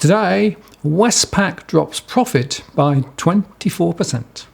Today, Westpac drops profit by 24%.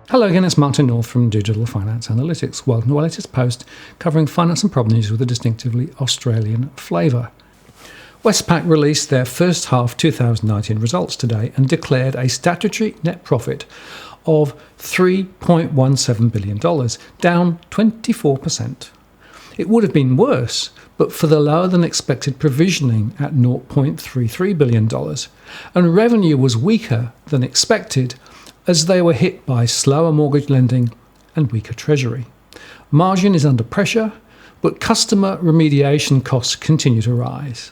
Hello again, it's Martin North from Digital Finance Analytics. Welcome to our latest post covering finance and problem news with a distinctively Australian flavour. Westpac released their first half 2019 results today and declared a statutory net profit of $3.17 billion, down 24%. It would have been worse, but for the lower than expected provisioning at $0.33 billion, and revenue was weaker than expected as they were hit by slower mortgage lending and weaker treasury. Margin is under pressure, but customer remediation costs continue to rise.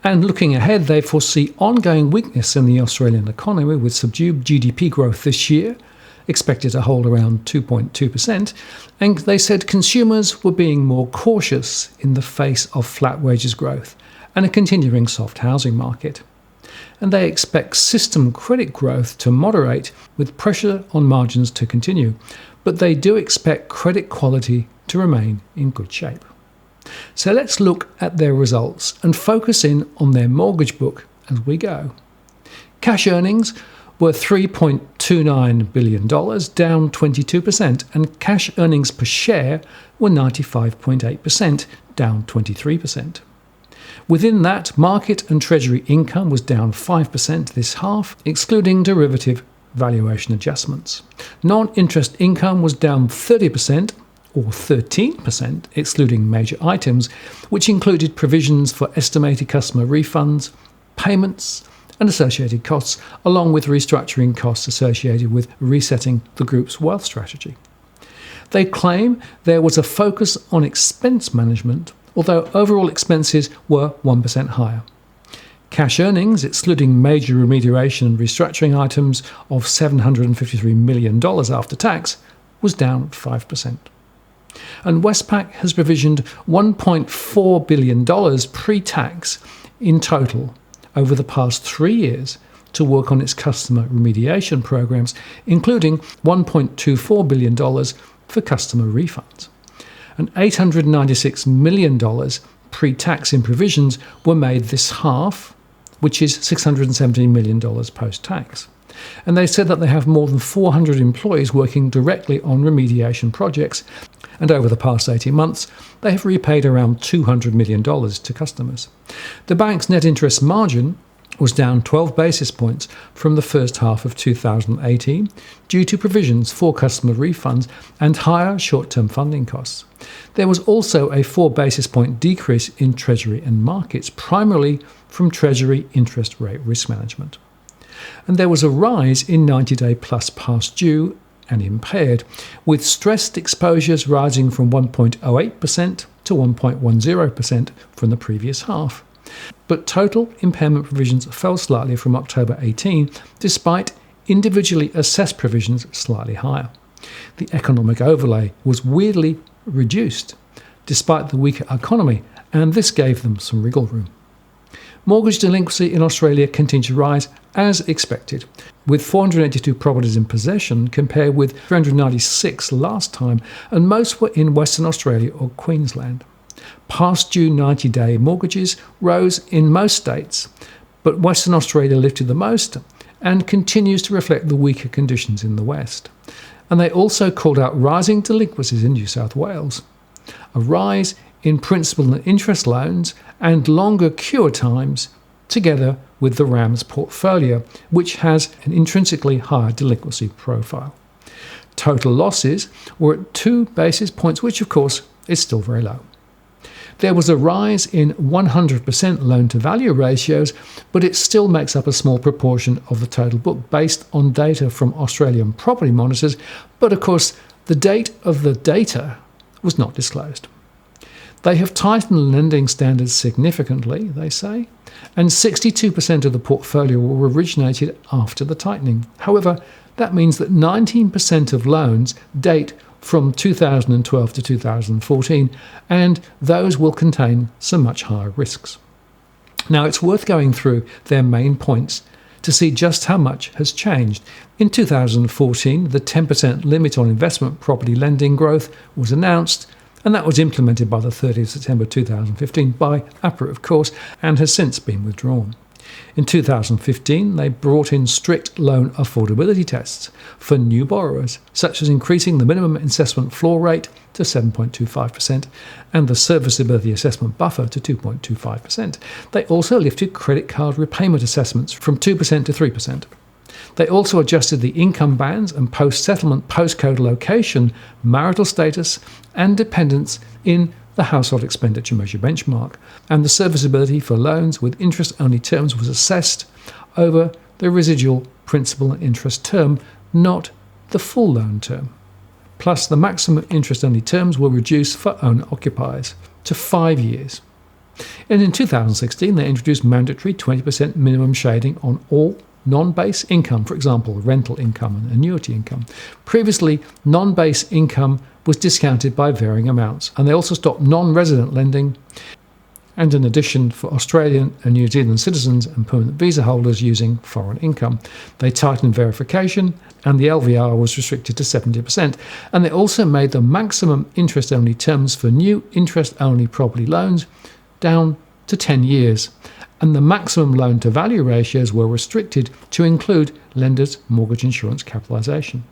And looking ahead, they foresee ongoing weakness in the Australian economy with subdued GDP growth this year, expected to hold around 2.2%, and they said consumers were being more cautious in the face of flat wages growth and a continuing soft housing market. And they expect system credit growth to moderate with pressure on margins to continue, but they do expect credit quality to remain in good shape. So let's look at their results and focus in on their mortgage book as we go. Cash earnings were $3.29 billion, down 22%, and cash earnings per share were 95.8%, down 23%. Within that, market and treasury income was down 5% this half, excluding derivative valuation adjustments. Non-interest income was down 30%, or 13%, excluding major items, which included provisions for estimated customer refunds, payments, and associated costs, along with restructuring costs associated with resetting the group's wealth strategy. They claim there was a focus on expense management, although overall expenses were 1% higher. Cash earnings, excluding major remediation and restructuring items of $753 million after tax, was down 5%. And Westpac has provisioned $1.4 billion pre-tax in total over the past 3 years to work on its customer remediation programs, including $1.24 billion for customer refunds. And $896 million pre-tax in provisions were made this half, which is $617 million post-tax. And they said that they have more than 400 employees working directly on remediation projects, and over the past 18 months, they have repaid around $200 million to customers. The bank's net interest margin was down 12 basis points from the first half of 2018 due to provisions for customer refunds and higher short-term funding costs. There was also a 4 basis point decrease in Treasury and markets, primarily from Treasury interest rate risk management. And there was a rise in 90-day plus past due and impaired, with stressed exposures rising from 1.08% to 1.10% from the previous half. But total impairment provisions fell slightly from October 18, despite individually assessed provisions slightly higher. The economic overlay was weirdly reduced, despite the weaker economy, and this gave them some wriggle room. Mortgage delinquency in Australia continued to rise as expected, with 482 properties in possession compared with 396 last time, and most were in Western Australia or Queensland. Past due 90-day mortgages rose in most states, but Western Australia lifted the most and continues to reflect the weaker conditions in the West. And they also called out rising delinquencies in New South Wales, a rise in principal and interest loans and longer cure times, together with the RAMS portfolio, which has an intrinsically higher delinquency profile. Total losses were at 2 basis points, which of course is still very low. There was a rise in 100% loan-to-value ratios, but it still makes up a small proportion of the total book based on data from Australian property monitors, but of course the date of the data was not disclosed. They have tightened lending standards significantly, they say, and 62% of the portfolio were originated after the tightening. However, that means that 19% of loans date from 2012 to 2014, and those will contain some much higher risks. Now, it's worth going through their main points to see just how much has changed. In 2014, the 10% limit on investment property lending growth was announced, and that was implemented by the 30th of September 2015 by APRA, of course, and has since been withdrawn. In 2015, they brought in strict loan affordability tests for new borrowers, such as increasing the minimum assessment floor rate to 7.25% and the serviceability assessment buffer to 2.25%. They also lifted credit card repayment assessments from 2% to 3%. They also adjusted the income bands and post-settlement postcode location, marital status, and dependence in the household expenditure measure benchmark, and the serviceability for loans with interest-only terms was assessed over the residual principal and interest term, not the full loan term. Plus, the maximum interest-only terms were reduced for owner-occupiers to 5 years. And in 2016, they introduced mandatory 20% minimum shading on all non-base income, for example, rental income and annuity income. Previously, non-base income was discounted by varying amounts, and they also stopped non-resident lending, and in addition, for Australian and New Zealand citizens and permanent visa holders using foreign income, they tightened verification, and the LVR was restricted to 70%, and they also made the maximum interest-only terms for new interest-only property loans down to 10 years, and the maximum loan-to-value ratios were restricted to include lenders' mortgage insurance capitalisation.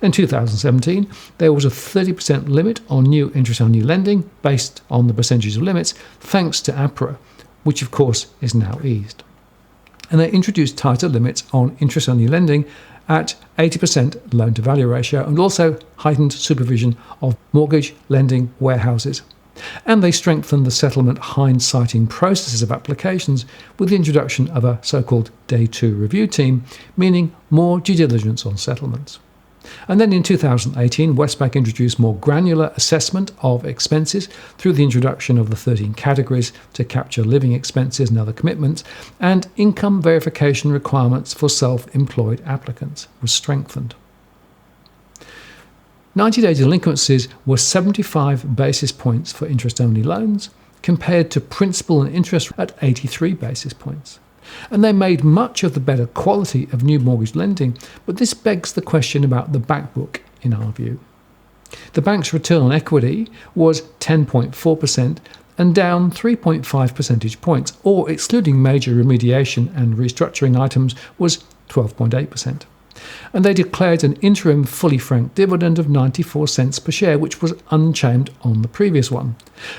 In 2017, there was a 30% limit on new interest-only lending based on the percentage of limits, thanks to APRA, which of course is now eased. And they introduced tighter limits on interest-only lending at 80% loan-to-value ratio, and also heightened supervision of mortgage lending warehouses. And they strengthened the settlement hindsighting processes of applications with the introduction of a so-called Day 2 review team, meaning more due diligence on settlements. And then in 2018, Westpac introduced more granular assessment of expenses through the introduction of the 13 categories to capture living expenses and other commitments, and income verification requirements for self-employed applicants was strengthened. 90-day delinquencies were 75 basis points for interest-only loans, compared to principal and interest at 83 basis points. And they made much of the better quality of new mortgage lending, but this begs the question about the backbook, in our view. The bank's return on equity was 10.4% and down 3.5 percentage points, or excluding major remediation and restructuring items was 12.8%. And they declared an interim fully franked dividend of 94 cents per share, which was unchanged on the previous one.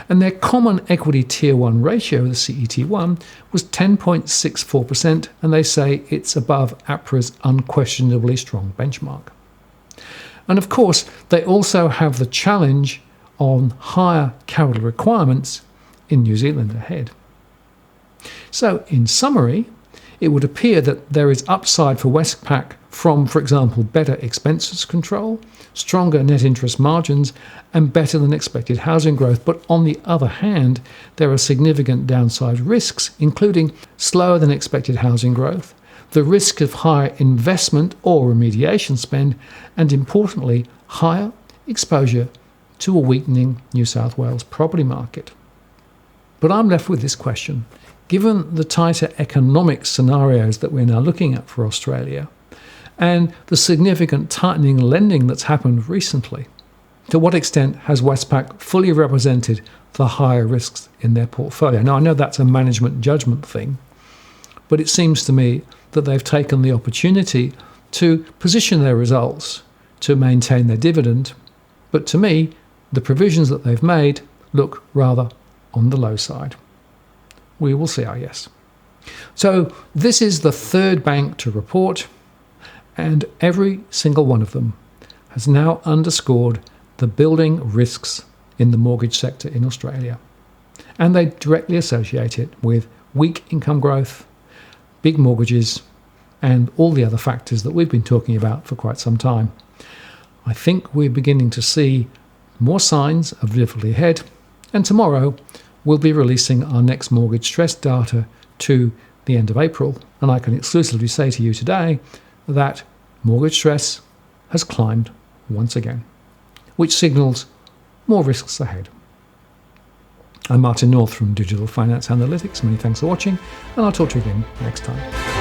And their common equity tier 1 ratio, the CET1, was 10.64%, and they say it's above APRA's unquestionably strong benchmark. And of course, they also have the challenge on higher capital requirements in New Zealand ahead. So, in summary, it would appear that there is upside for Westpac from, for example, better expenses control, stronger net interest margins, and better than expected housing growth. But on the other hand, there are significant downside risks, including slower than expected housing growth, the risk of higher investment or remediation spend, and importantly, higher exposure to a weakening New South Wales property market. But I'm left with this question. Given the tighter economic scenarios that we're now looking at for Australia, and the significant tightening lending that's happened recently, to what extent has Westpac fully represented the higher risks in their portfolio? Now, I know that's a management judgment thing, but it seems to me that they've taken the opportunity to position their results to maintain their dividend, but to me, the provisions that they've made look rather on the low side. We will see, I guess. So this is the third bank to report, and every single one of them has now underscored the building risks in the mortgage sector in Australia. And they directly associate it with weak income growth, big mortgages, and all the other factors that we've been talking about for quite some time. I think we're beginning to see more signs of difficulty ahead, and tomorrow we'll be releasing our next mortgage stress data to the end of April, and I can exclusively say to you today that mortgage stress has climbed once again, which signals more risks ahead. I'm Martin North from Digital Finance Analytics. Many thanks for watching, and I'll talk to you again next time.